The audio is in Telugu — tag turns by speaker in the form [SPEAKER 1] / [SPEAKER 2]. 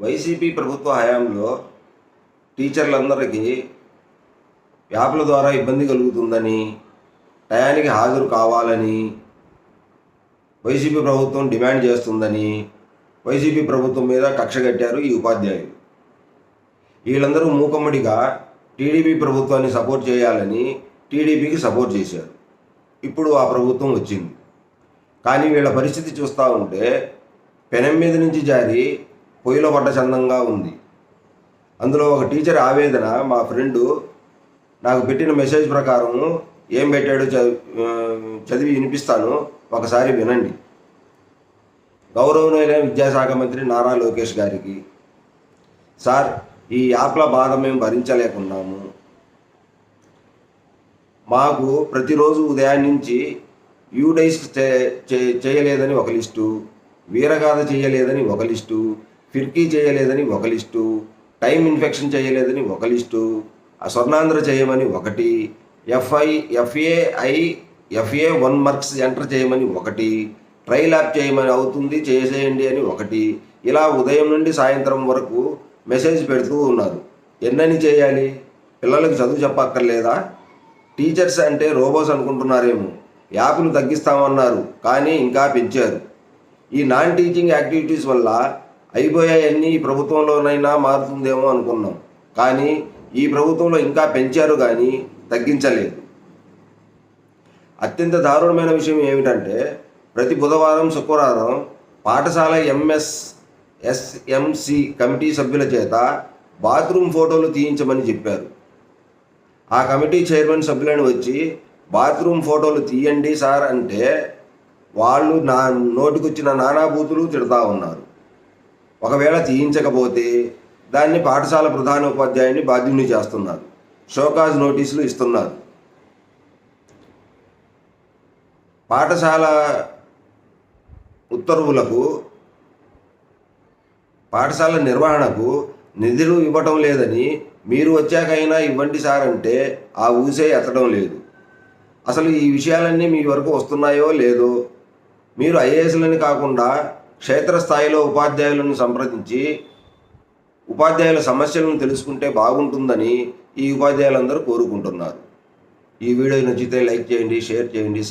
[SPEAKER 1] వైసీపీ ప్రభుత్వ హయాంలో టీచర్లందరికీ యాప్ల ద్వారా ఇబ్బంది కలుగుతుందని, టయానికి హాజరు కావాలని వైసీపీ ప్రభుత్వం డిమాండ్ చేస్తుందని వైసీపీ ప్రభుత్వం మీద కక్ష కట్టారు ఈ ఉపాధ్యాయులు. వీళ్ళందరూ మూకమ్మడిగా టీడీపీ ప్రభుత్వాన్ని సపోర్ట్ చేయాలని టీడీపీకి సపోర్ట్ చేశారు. ఇప్పుడు ఆ ప్రభుత్వం వచ్చింది. కానీ వీళ్ళ పరిస్థితి చూస్తూ ఉంటే పెనం మీద నుంచి జారి పొయ్యిలో పడ్డ చందంగా ఉంది. అందులో ఒక టీచర్ ఆవేదన మా ఫ్రెండు నాకు పెట్టిన మెసేజ్ ప్రకారం ఏం పెట్టాడో చదివి వినిపిస్తాను, ఒకసారి వినండి. గౌరవనీయులైన విద్యాశాఖ మంత్రి నారా లోకేష్ గారికి, సార్, ఈ యాప్ల బాధ మేము భరించలేకున్నాము. మాకు ప్రతిరోజు ఉదయం నుంచి యూడైస్ చేయలేదని ఒక లిస్టు, వీరగాథ చేయలేదని ఒక లిస్టు, ఫిర్కీ చేయలేదని ఒక లిస్టు, టైం ఇన్ఫెక్షన్ చేయలేదని ఒక లిస్టు, స్వర్ణాంధ్ర చేయమని ఒకటి, ఎఫ్ఏ 1 మార్క్స్ ఎంటర్ చేయమని ఒకటి, ట్రైల్ యాప్ చేయమని అవుతుంది చేసేయండి అని ఒకటి, ఇలా ఉదయం నుండి సాయంత్రం వరకు మెసేజ్ పెడుతూ ఉన్నారు. ఎన్నని చేయాలి? పిల్లలకు చదువు చెప్పక్కర్లేదా? టీచర్స్ అంటే రోబోస్ అనుకుంటున్నారేమో. యాప్లు తగ్గిస్తామన్నారు, కానీ ఇంకా పెంచారు. ఈ నాన్ టీచింగ్ యాక్టివిటీస్ వల్ల అయిపోయాయన్నీ ఈ ప్రభుత్వంలోనైనా మారుతుందేమో అనుకున్నాం, కానీ ఈ ప్రభుత్వంలో ఇంకా పెంచారు కానీ తగ్గించలేదు. అత్యంత దారుణమైన విషయం ఏమిటంటే, ప్రతి బుధవారం శుక్రవారం పాఠశాల ఎంఎస్ఎస్ఎంసి కమిటీ సభ్యుల చేత బాత్రూమ్ ఫోటోలు తీయించమని చెప్పారు. ఆ కమిటీ చైర్మన్ సభ్యులను వచ్చి బాత్రూమ్ ఫోటోలు తీయండి సార్ అంటే వాళ్ళు నోటికొచ్చిన నానా బూతులు తిడతా ఉన్నారు. ఒకవేళ తీయించకపోతే దాన్ని పాఠశాల ప్రధానోపాధ్యాయుని బాధ్యుని చేస్తున్నారు. షోకాజ్ నోటీసులు ఇస్తున్నారు. పాఠశాల ఉత్తర్వులకు, పాఠశాల నిర్వహణకు నిధులు ఇవ్వటం లేదని మీరు వచ్చాకైనా ఇవ్వండి సార్ అంటే ఆ ఊసే ఎత్తడం లేదు. అసలు ఈ విషయాలన్నీ మీ వరకు వస్తున్నాయో లేదో. మీరు ఐఏఎస్లని కాకుండా క్షేత్రస్థాయిలో ఉపాధ్యాయులను సంప్రదించి ఉపాధ్యాయుల సమస్యలను తెలుసుకుంటే బాగుంటుందని ఈ ఉపాధ్యాయులందరూ కోరుకుంటున్నారు. ఈ వీడియో నచ్చితే లైక్ చేయండి, షేర్ చేయండి.